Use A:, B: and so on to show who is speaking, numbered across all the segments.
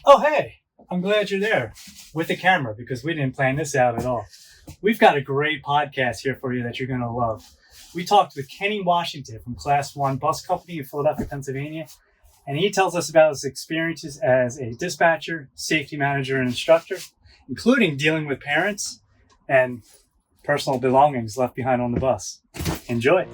A: Oh, hey, I'm glad you're there with the camera because we didn't plan this out at all. We've got a great podcast here for you that you're going to love. We talked with Kenny Washington from Class 1 Bus Company in Philadelphia, Pennsylvania, and he tells us about his experiences as a dispatcher, safety manager, and instructor, including dealing with parents and personal belongings left behind on the bus. Enjoy.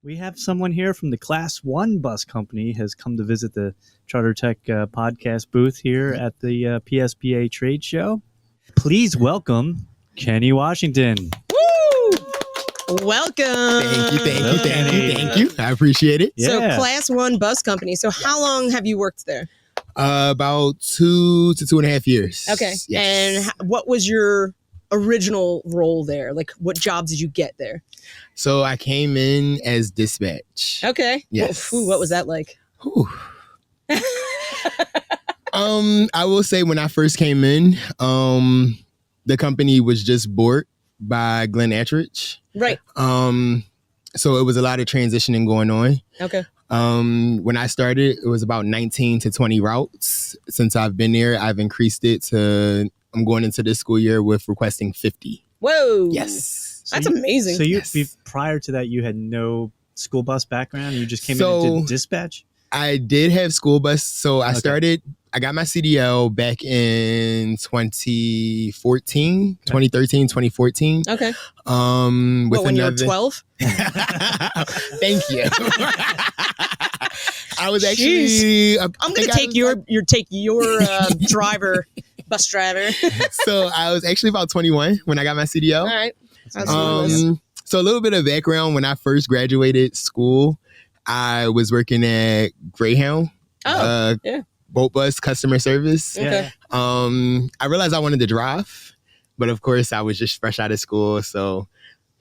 A: We have someone here from the Class 1 Bus Company has come to visit the Charter Tech podcast booth here at the PSBA trade show. Please welcome Kenny Washington.
B: Woo! Welcome.
C: Thank you. I appreciate it.
A: Yeah.
B: So Class 1 Bus Company. So how long have you worked there?
C: About 2 to 2.5 years.
B: Okay.
C: Yes.
B: And what was your original role there? Like what jobs did you get there?
C: So I came in as dispatch.
B: Okay.
C: Yes.
B: Ooh, what was that like?
C: I will say when I first came in, the company was just bought by Glenn Attridge.
B: Right.
C: So it was a lot of transitioning going on.
B: Okay.
C: When I started, it was about 19 to 20 routes. Since I've been there, I've increased it to, I'm going into this school year with requesting 50.
B: Whoa.
C: Yes.
B: That's amazing.
A: So
C: Yes.
A: prior to that, you had no school bus background? You just came in and did dispatch?
C: I did have school bus. So I got my CDL back in 2013, 2014.
B: Okay.
C: When
B: you were 12?
C: Thank you. I was actually.
B: I'm going to take your bus driver.
C: So I was actually about 21 when I got my CDL.
B: All right.
C: So a little bit of background. When I first graduated school, I was working at Greyhound. Boat bus customer service.
B: Okay.
C: I realized I wanted to drive, but of course I was just fresh out of school, so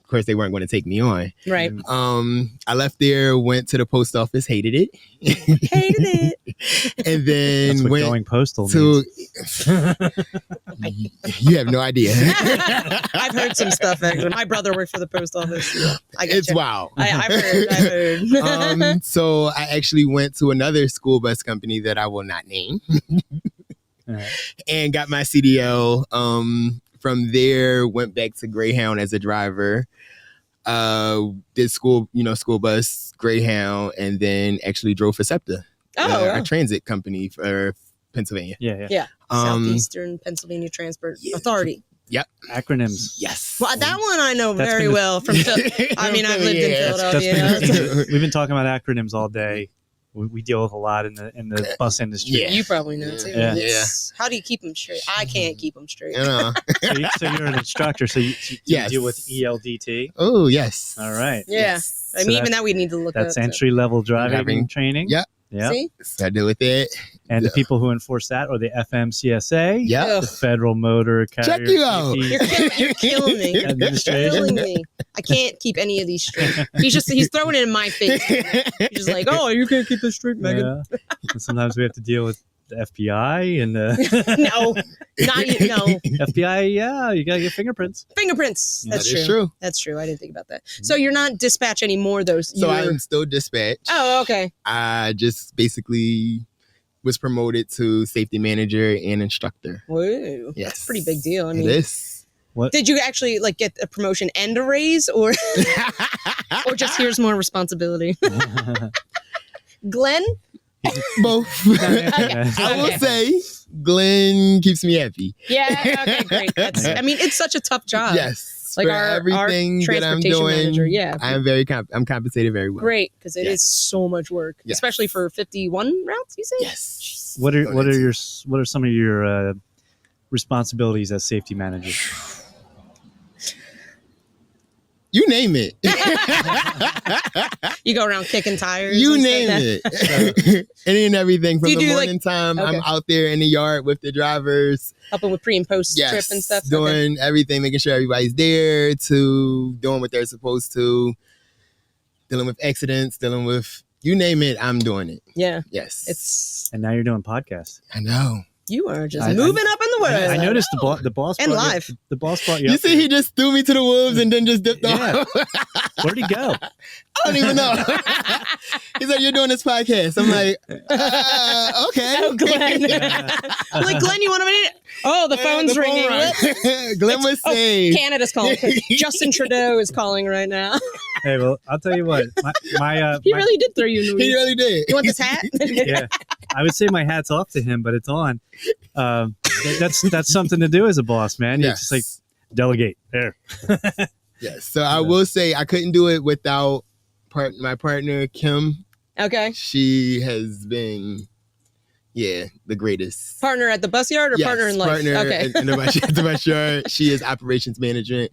C: of course they weren't going to take me on.
B: Right.
C: I left there, went to the post office, hated it. And then
A: That's what
C: went
A: going postal
C: to.
A: means.
C: You have no idea.
B: I've heard some stuff. Actually, my brother worked for the post office.
C: It's wild.
B: I've heard.
C: So I actually went to another school bus company that I will not name, and got my CDL. From there, went back to Greyhound as a driver. Did school bus, Greyhound, and then actually drove for SEPTA, a transit company for Pennsylvania.
A: Yeah.
B: Southeastern Pennsylvania Transport Authority.
C: Yep.
A: Acronyms.
C: Yes.
B: Well, that one I know very well from. I mean, I've lived in Philadelphia.
A: We've been talking about acronyms all day. We deal with a lot in the bus industry.
B: Yeah. You probably know too.
A: Yeah.
B: How do you keep them straight? I can't keep them straight.
A: So you're an instructor. So you deal with ELDT.
C: Oh yes.
A: All right.
B: Yeah.
C: Yes.
B: I mean, even that we need to look up.
A: That's entry level driving training.
C: Yep.
A: Yeah.
B: See?
C: I deal with it.
A: And the people who enforce that are the FMCSA.
C: Yeah.
A: The Federal Motor Carrier.
C: Check you out.
B: You're killing me. You're killing me. I can't keep any of these straight. He's throwing it in my face. He's just like, oh, you can't keep this straight, Megan.
A: Yeah. And sometimes we have to deal with the FBI and
B: no, not you. No.
A: FBI. Yeah, you gotta get fingerprints.
B: Fingerprints. That's
C: That is
B: true.
C: true.
B: That's true. I didn't think about that. So you're not dispatch anymore, though.
C: So I'm still dispatch.
B: Oh, okay.
C: I just basically was promoted to safety manager and instructor.
B: Whoa.
C: Yes.
B: That's a pretty big deal. I mean,
C: it is.
A: What?
B: Did you actually get a promotion and a raise, or just here's more responsibility? Glenn?
C: Both. I will say Glenn keeps me happy.
B: Yeah. Okay. Great. I mean, it's such a tough job.
C: Yes.
B: Like
C: for
B: our
C: everything that I'm
B: transportation
C: doing,
B: manager. Yeah.
C: I'm compensated very well.
B: Great, because it is so much work, especially for 51 routes. You say?
A: Yes. What are some of your responsibilities as safety manager?
C: You name it.
B: You go around kicking tires.
C: You
B: and
C: name
B: stuff.
C: it. Any and everything from
B: Do you
C: the
B: do,
C: morning time.
B: okay.
C: I'm out there in the yard with the drivers.
B: Helping with pre and post trip and stuff.
C: Doing everything, making sure everybody's there, to doing what they're supposed to, dealing with accidents, dealing with you name it, I'm doing it.
B: Yeah.
C: Yes.
A: And now you're doing podcasts.
C: I know.
B: You are just moving up in the world.
A: I noticed the boss
B: And
A: brought
B: live.
A: The boss brought you.
C: You
A: up
C: see,
A: here.
C: he just threw me to the wolves and then just dipped
A: Yeah.
C: off.
A: Where'd he go?
C: I don't even know. He's like, you're doing this podcast. I'm like, okay.
B: Oh, Glenn. I'm like, Glenn, you want to meet? Oh, the phone's
C: The phone
B: ringing.
C: rang. Glenn was saved.
B: Canada's calling. Justin Trudeau is calling right now.
A: Hey, well, I'll tell you what.
B: He really did throw you in the
C: He
B: weeds.
C: really did.
B: You want this hat?
A: Yeah, I would say my hat's off to him, but it's on. That's something to do as a boss, man. You just like delegate there.
C: Yes. So I will say I couldn't do it without my partner, Kim.
B: Okay.
C: She has been, the greatest.
B: Partner at the bus yard or partner in life?
C: Partner
B: Okay.
C: in the bus yard. She is operations management.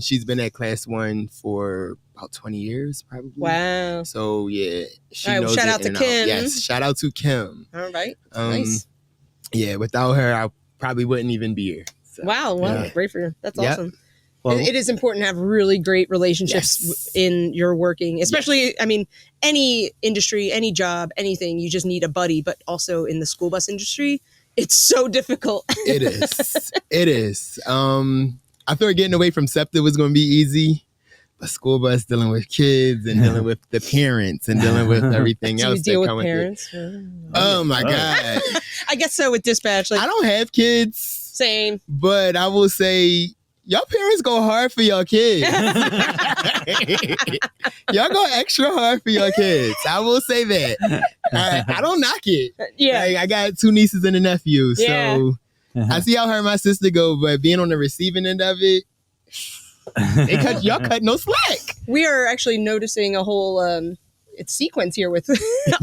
C: She's been at Class 1 for about 20 years, probably.
B: Wow.
C: So, she
B: All right,
C: knows
B: shout
C: it
B: out to
C: in and
B: Kim.
C: Yes, shout out to Kim.
B: All right. Nice.
C: Yeah, without her, I probably wouldn't even be here. So,
B: Wow. Great for you. That's
C: Yep.
B: awesome.
A: Well,
B: It is important to have really great relationships in your working, especially, I mean, any industry, any job, anything, you just need a buddy, but also in the school bus industry, it's so difficult.
C: It is. It is. I thought getting away from SEPTA was going to be easy, but school bus dealing with kids and dealing with the parents and dealing with everything
B: Do you
C: else
B: deal
C: that come
B: with
C: with
B: parents?
C: it. Oh my God.
B: I guess so with dispatch. Like,
C: I don't have kids,
B: same.
C: but I will say y'all parents go hard for your kids. Y'all go extra hard for your kids. I will say that. I don't knock it.
B: Yeah.
C: Like, I got 2 nieces and a nephew,
B: Yeah.
C: so I see how her and my sister go, but being on the receiving end of it, y'all cut no slack.
B: We are actually noticing a whole it's sequence here with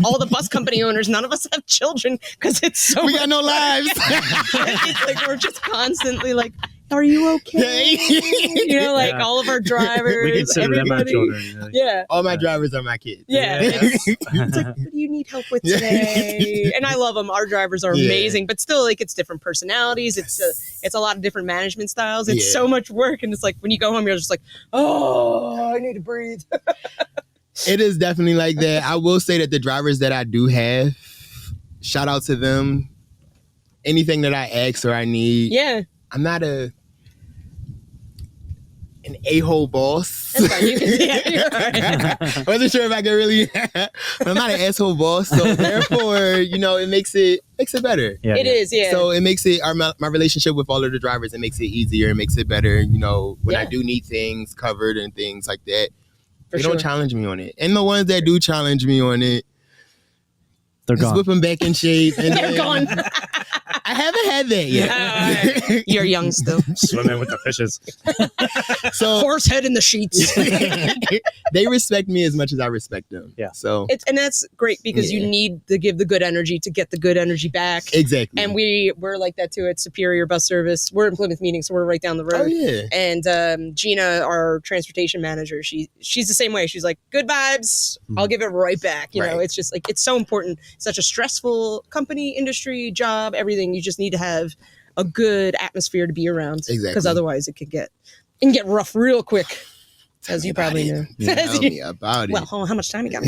B: all the bus company owners. None of us have children because it's so
C: We got no lives.
B: it's like we're just constantly like, are you okay? You know, like all of our drivers.
A: we consider them our
B: everybody.
A: children. You know?
B: Yeah.
C: All my drivers are my kids.
B: Yeah. It's like, what do you need help with today? And I love them. Our drivers are amazing, but still, like, it's different personalities. It's a lot of different management styles. It's so much work. And it's like, when you go home, you're just like, oh, I need to breathe.
C: It is definitely like that. I will say that the drivers that I do have, shout out to them. Anything that I ask or I need.
B: Yeah.
C: I'm not an a-hole boss.
B: That's fine. You can, you're right.
C: I wasn't sure if I could really, but I'm not an asshole boss. So therefore, it makes it better.
A: Yeah,
B: It is, yeah.
C: So it makes it my relationship with all of the drivers. It makes it easier. It makes it better. When I do need things covered and things like that, they don't challenge me on it. And the ones that do challenge me on it,
A: they're gone.
C: Whip them back in shape. And
B: They're gone.
C: I haven't had that yet.
B: You're young still.
A: Swimming with the fishes.
C: So
B: Horse head in the sheets.
C: they respect me as much as I respect them.
A: Yeah.
C: So
B: And that's great because you need to give the good energy to get the good energy back.
C: exactly.
B: And we're like that too at Superior Bus Service. We're in Plymouth Meeting, so we're right down the road.
C: Oh yeah.
B: And Gina, our transportation manager, she's the same way. She's like, good vibes, I'll give it right back. You know, it's just like, it's so important. Such a stressful company, industry, job, everything. You just need to have a good atmosphere to be around.
C: Exactly.
B: Because otherwise it can get rough real quick. As you probably know.
C: Tell me about it.
B: Well, how much time you got?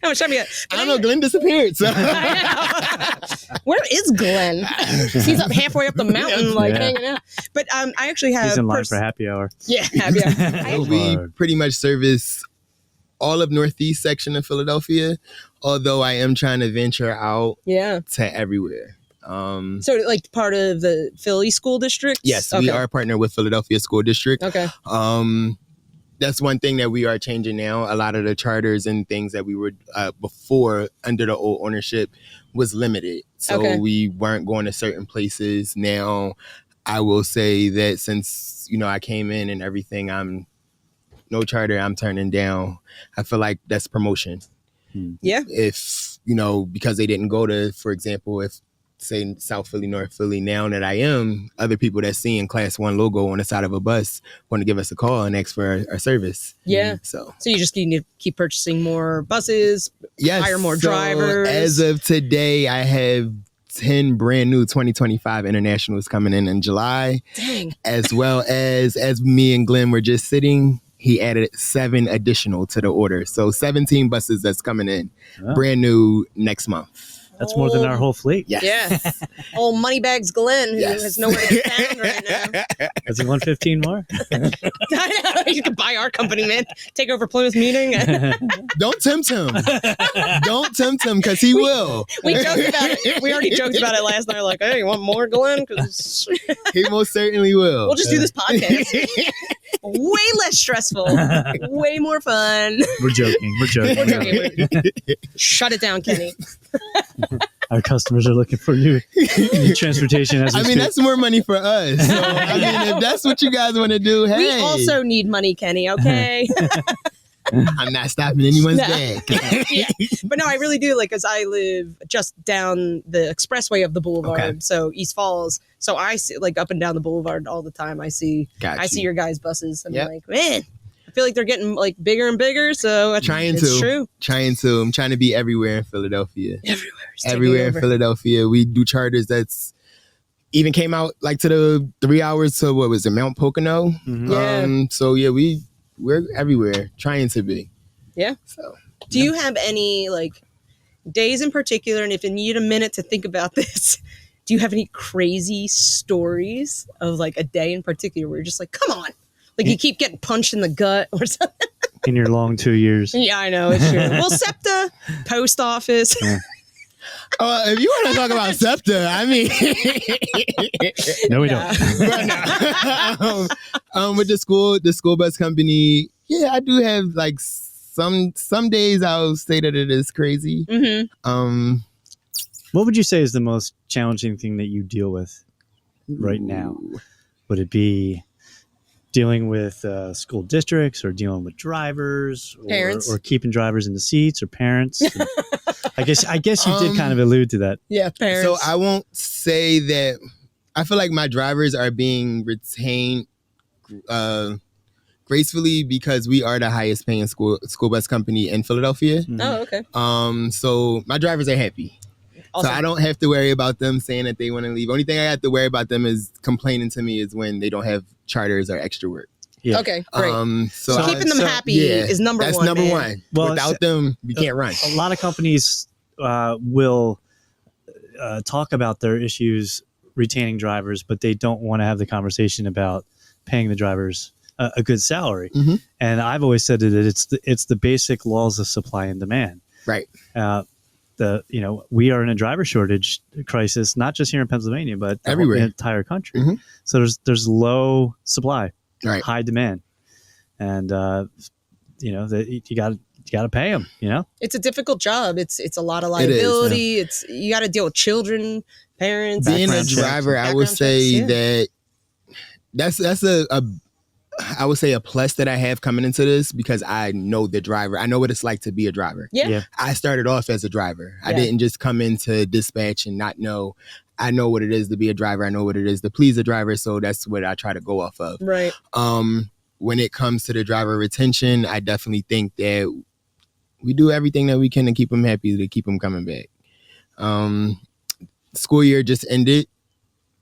B: How much time you got?
C: I don't know. Glenn disappeared. So.
B: Where is Glenn? He's up halfway up the mountain, hanging out. But I actually have.
A: He's in line for happy hour.
B: Yeah, happy hour.
C: We pretty much service all of Northeast section of Philadelphia, although I am trying to venture out to everywhere.
B: So like part of the Philly school district?
C: Yes, we are a partner with Philadelphia School District.
B: Okay.
C: That's one thing that we are changing now. A lot of the charters and things that we were before under the old ownership was limited. So we weren't going to certain places. Now, I will say that since, I came in and everything, no charter I'm turning down. I feel like that's promotion.
B: Yeah.
C: If, because they didn't go to, for example, if say South Philly, North Philly, now that I am, other people that seeing Class 1 logo on the side of a bus want to give us a call and ask for our service.
B: Yeah.
C: So
B: you just need to keep purchasing more buses, hire more drivers.
C: As of today, I have 10 brand new 2025 internationals coming in July.
B: Dang.
C: As well as me and Glenn were just sitting, he added 7 additional to the order. So 17 buses that's coming in brand new next month.
A: That's more than our whole fleet.
C: Yes.
B: Yeah. Old Moneybags Glenn, who
C: Yes.
B: has nowhere to be found right now.
A: Is he 115 more?
B: I know. You could buy our company, man. Take over Plymouth Meeting.
C: Don't tempt him. Don't tempt him, because he will.
B: We joked about it. We already joked about it last night. Like, hey, you want more, Glenn? Because
C: He most certainly will.
B: we'll just do this podcast. Way less stressful. Way more fun.
A: We're joking.
B: We're joking. Shut it down, Kenny.
A: Our customers are looking for new transportation. As we speak.
C: that's more money for us. So, if that's what you guys want to do, hey.
B: We also need money, Kenny, okay?
C: I'm not stopping anyone's bag.
B: Yeah. But no, I really do, like, because I live just down the expressway of the boulevard,
C: Okay.
B: so East Falls. So I see, like, up and down the boulevard all the time. I see your guys' buses. And I'm like, man, I feel like they're getting, like, bigger and bigger. So it's true.
C: I'm trying to be everywhere in Philadelphia.
B: Everywhere
C: In Philadelphia. We do charters that's even came out like to the 3 hours to what was it, Mount Pocono?
A: Mhm.
B: Yeah.
C: So yeah, we're everywhere trying to be.
B: Yeah.
C: So
B: do you have any, like, days in particular, and if you need a minute to think about this, do you have any crazy stories of, like, a day in particular where you're just like, come on, like, you keep getting punched in the gut or something?
A: In your long 2 years.
B: Yeah, I know, it's true. Well, SEPTA, post office.
A: Yeah.
C: if you want to talk about SEPTA, I mean,
A: No, we don't.
C: with the school bus company, yeah, I do have like some days I'll say that it is crazy.
B: Mm-hmm.
A: What would you say is the most challenging thing that you deal with right now? Would it be dealing with school districts, or dealing with drivers,
B: Parents.
A: or keeping drivers in the seats, or parents? I guess you did kind of allude to that.
B: Yeah, parents.
C: So I won't say that. I feel like my drivers are being retained gracefully because we are the highest paying school bus company in Philadelphia.
A: Mhm.
B: Oh, okay.
C: So my drivers are happy.
B: Awesome.
C: So I don't have to worry about them saying that they want to leave. Only thing I have to worry about them is complaining to me is when they don't have charters or extra work.
A: Yeah.
B: Okay, great.
C: So
B: Keeping them happy is number one.
C: That's number
B: man.
C: one.
A: Well,
C: Without them, we can't run.
A: A lot of companies will talk about their issues retaining drivers, but they don't want to have the conversation about paying the drivers a good salary.
C: Mm-hmm.
A: And I've always said that it's the basic laws of supply and demand.
C: Right.
A: We are in a driver shortage crisis, not just here in Pennsylvania, but
C: everywhere,
A: the entire country.
C: Mm-hmm.
A: So there's low supply,
C: right,
A: high demand, and you got to pay them.
B: It's a difficult job. It's a lot of liability. You got to deal with children, parents.
C: Being a driver, I would say that's I would say a plus that I have coming into this, because I know the driver. I know what it's like to be a driver.
B: Yeah.
C: I started off as a driver. I didn't just come into dispatch and not know. I know what it is to be a driver. I know what it is to please a driver. So that's what I try to go off of.
B: Right.
C: When it comes to the driver retention, I definitely think that we do everything that we can to keep them happy, to keep them coming back. School year just ended.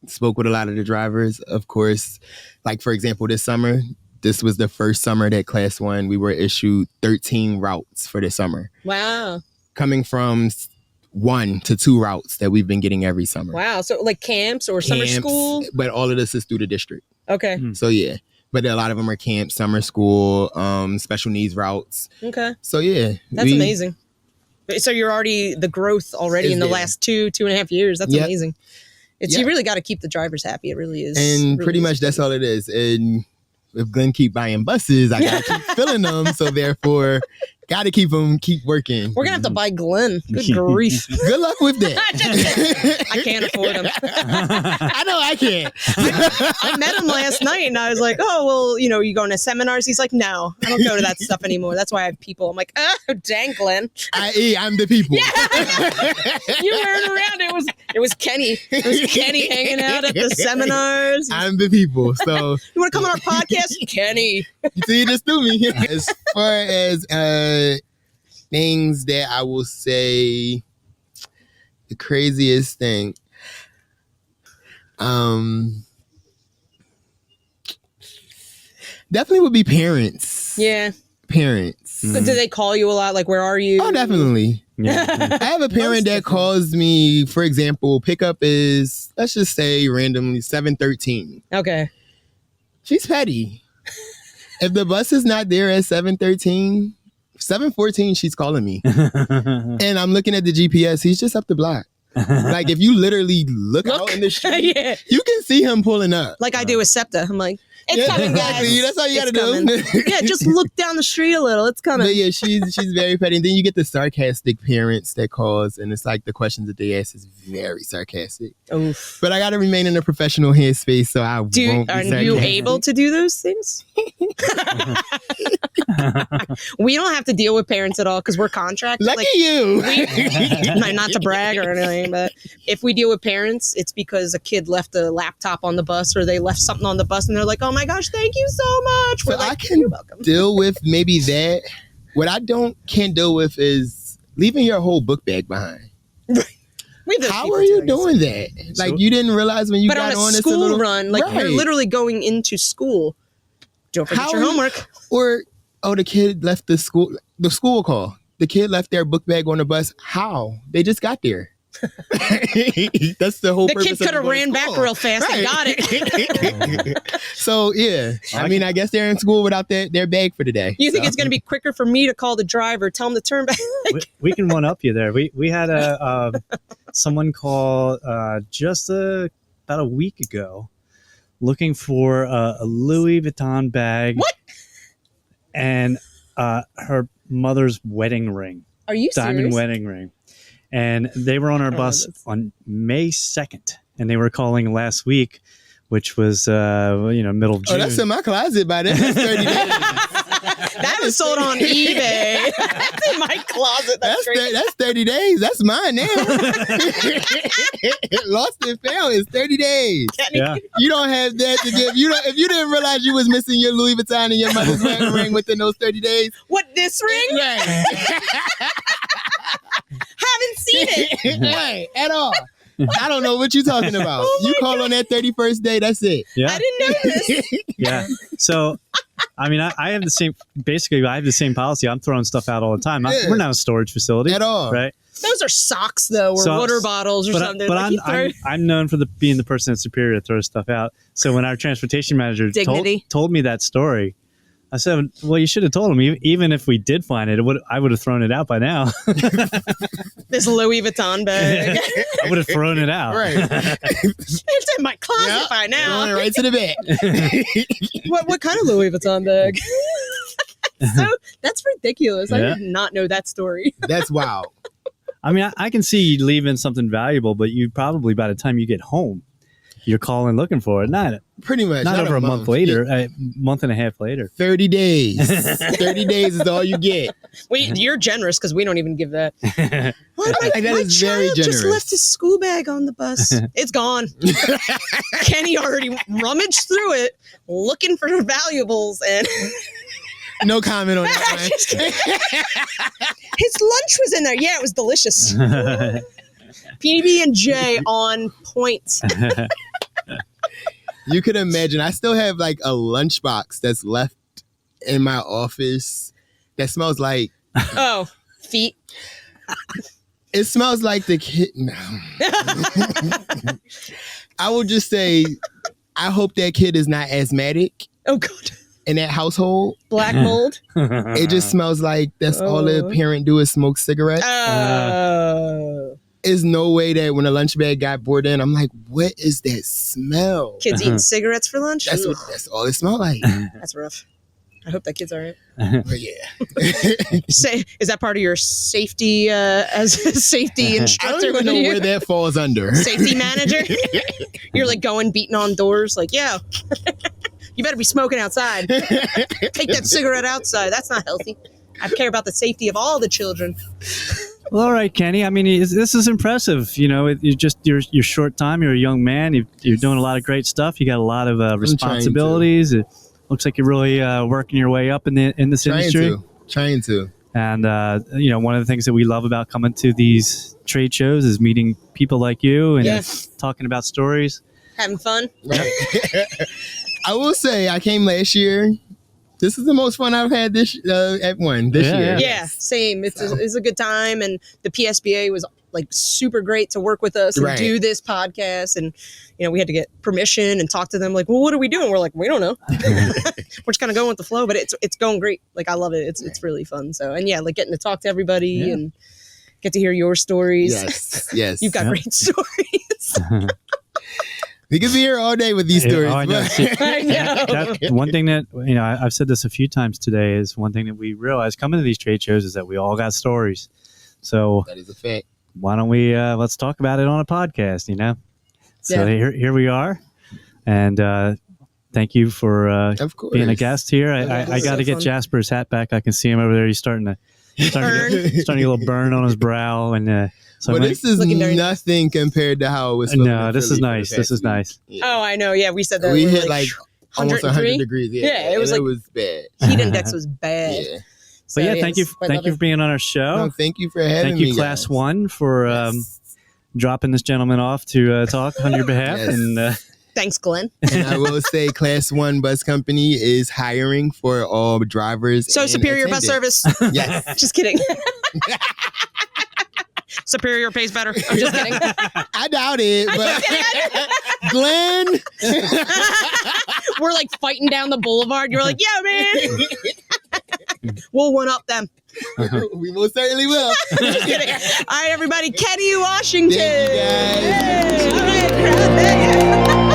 C: Spoke with a lot of the drivers, of course. Like, for example, this summer, this was the first summer that Class 1, we were issued 13 routes for the summer.
B: Wow.
C: Coming from 1 to 2 routes that we've been getting every summer.
B: Wow. So like camps or summer school?
C: But all of this is through the district.
B: Okay.
C: So yeah. But a lot of them are camps, summer school, special needs routes.
B: Okay.
C: So yeah.
B: That's amazing. So you're already, the growth already in the last 2.5 years. That's amazing. You really got to keep the drivers happy. It really is.
C: And
B: really
C: pretty much that's all it is. And if Glenn keep buying buses, I got to keep filling them. So therefore, Gotta keep working.
B: We're gonna have to buy Glenn. Good grief.
C: Good luck with that.
B: I can't afford him.
C: I know I can't.
B: I met him last night and I was like, oh, well, you going to seminars? He's like, no, I don't go to that stuff anymore. That's why I have people. I'm like, oh, dang, Glenn.
C: I'm the people.
B: Yeah. You weren't around. It was Kenny. It was Kenny hanging out at the seminars.
C: I'm the people. So
B: you want to come on our podcast? Kenny.
C: See, you just threw me. As far as things that I will say, the craziest thing. Definitely would be parents.
B: Yeah.
C: Parents.
B: So do they call you a lot? Like, where are you?
C: Oh, definitely. Yeah. I have a parent that calls me, for example, pickup is, let's just say randomly, 7:13.
B: Okay.
C: She's petty. If the bus is not there at 7:13, 7:14, she's calling me. And I'm looking at the GPS. He's just up the block. Like, if you literally look out in the street, yeah. You can see him pulling up.
B: Like I do with SEPTA. I'm like, it's coming,
C: exactly.
B: guys.
C: That's all you got to do.
B: Yeah, just look down the street a little. It's coming.
C: But yeah, she's very petty. And then you get the sarcastic parents that calls, and it's like the questions that they ask is very sarcastic. Oof. But I got to remain in a professional headspace, so I won't be sarcastic.
B: Are you able to do those things? We don't have to deal with parents at all because we're contracted.
C: Lucky you.
B: Not to brag or anything, but if we deal with parents, it's because a kid left a laptop on the bus or they left something on the bus and they're like, oh my gosh, thank you so much.
C: So I can deal with maybe that. What I can't deal with is leaving your whole book bag behind. How are you doing that? Like, you didn't realize when you got on this
B: school run, like you're literally going into school. Don't forget your homework.
C: Or, the kid left the school. The school will call. The kid left their book bag on the bus. How? They just got there. That's the whole purpose.
B: The kid could have ran back real fast and got it.
C: So, yeah. I mean, I guess they're in school without their bag for the day.
B: You think it's going to be quicker for me to call the driver, tell him to turn back?
A: We can one up you there. We had someone call just about a week ago looking for a Louis Vuitton bag.
B: What?
A: And her mother's wedding ring.
B: Are you
A: Diamond
B: serious?
A: wedding ring. And they were on our bus on May 2nd. And they were calling last week, which was, middle of June.
C: Oh, that's in my closet by then. That's 30 days.
B: That was sold on eBay. That's in my closet.
C: That's 30 days. That's mine now. Lost and found is 30 days.
A: Yeah.
C: You don't have that to give. If you didn't realize you was missing your Louis Vuitton and your mother's wedding ring within those 30 days.
B: What, this ring?
C: Right.
B: Haven't seen it.
C: Right, at all. I don't know what you're talking about. You call on that 31st day, that's it.
A: Yeah.
B: I didn't know this.
A: Yeah. So, I mean, I have the same policy. I'm throwing stuff out all the time. We're not a storage facility.
C: At all.
A: Right?
B: Those are socks, though, or water bottles or something.
A: But I'm known for being the person that's superior to throw stuff out. So when our transportation manager told me that story, I said, well, you should have told him. Even if we did find it, I would have thrown it out by now.
B: This Louis Vuitton bag.
A: I would have thrown it out.
C: Right.
B: It's in my closet by now.
C: Going right to the bed.
B: What kind of Louis Vuitton bag? That's ridiculous. Yeah. I did not know that story.
C: That's wild.
A: I mean, I can see you leaving something valuable, but you probably, by the time you get home, you're calling looking for it.
C: Pretty much.
A: Not over a month later, a month and a half later.
C: 30 days. 30 days is all you get.
B: You're generous because we don't even give that. My
C: very
B: child
C: generous.
B: just left his school bag on the bus. It's gone. Kenny already rummaged through it looking for valuables and...
C: No comment on that.
B: His lunch was in there. Yeah, it was delicious. PB&J on point.
C: You could imagine. I still have like a lunchbox that's left in my office that smells like...
B: Oh, feet.
C: It smells like the kid... No. I will just say, I hope that kid is not asthmatic.
B: Oh, God.
C: In that household.
B: Black mold.
C: It just smells like that's all the parent do is smoke cigarettes. There's no way that when a lunch bag got brought in, I'm like, what is that smell?
B: Kids eating cigarettes for lunch?
C: That's all it smelled like.
B: That's rough. I hope that kid's all right.
C: But yeah.
B: Is that part of your safety as a safety
C: I
B: instructor?
C: don't even know where that falls under.
B: Safety manager? You're like going beating on doors like, yeah, you better be smoking outside. Take that cigarette outside. That's not healthy. I care about the safety of all the children.
A: Well, all right, Kenny. I mean, this is impressive. You know, you're short time. You're a young man. You're doing a lot of great stuff. You got a lot of responsibilities. It looks like you're really working your way up in this industry.
C: Trying to.
A: And you know, one of the things that we love about coming to these trade shows is meeting people like you and talking about stories,
B: having fun.
C: Right. I will say, I came last year. This is the most fun I've had at one this year.
B: Yeah, same. It's a good time, and the PSBA was like super great to work with us and do this podcast. And you know, we had to get permission and talk to them. Like, well, what are we doing? We're like, we don't know. We're just kind of going with the flow, but it's going great. Like, I love it. It's really fun. So, and yeah, like getting to talk to everybody and get to hear your stories.
C: Yes.
B: You've got great stories.
C: We could be here all day with these stories.
A: I know.
B: I know.
A: That's one thing that, you know, I've said this a few times today, is one thing that we realize coming to these trade shows is that we all got stories. So
C: that is a fact.
A: Why don't we let's talk about it on a podcast, you know? So here we are. And thank you for being a guest here. I got to get Jasper's hat back. I can see him over there. He's starting to get a little burn on his brow. And so
C: well, this is nothing compared to how it was.
A: No, this is nice. This is nice.
B: Yeah. Oh, I know. Yeah, we said that.
C: We hit like almost 100 degrees.
B: Yeah, it was bad. Heat index was bad.
C: Yeah.
A: So, but thank you for being on our show.
C: No, thank you for having me.
A: Thank you, Class 1, for dropping this gentleman off to talk on your behalf. And
B: thanks, Glenn.
C: And I will say, Class 1 Bus Company is hiring for all drivers.
B: So
C: and
B: Superior
C: attendants.
B: Bus Service.
C: Yes.
B: Just kidding. Superior pays better. I'm just kidding.
C: I doubt it, but Glenn.
B: We're like fighting down the boulevard. You're like, yeah, man. We'll one up them.
C: We most certainly will.
B: Just kidding. All right, everybody. Kenny Washington.
C: Thank you, guys.
B: Hey, all right, crowd.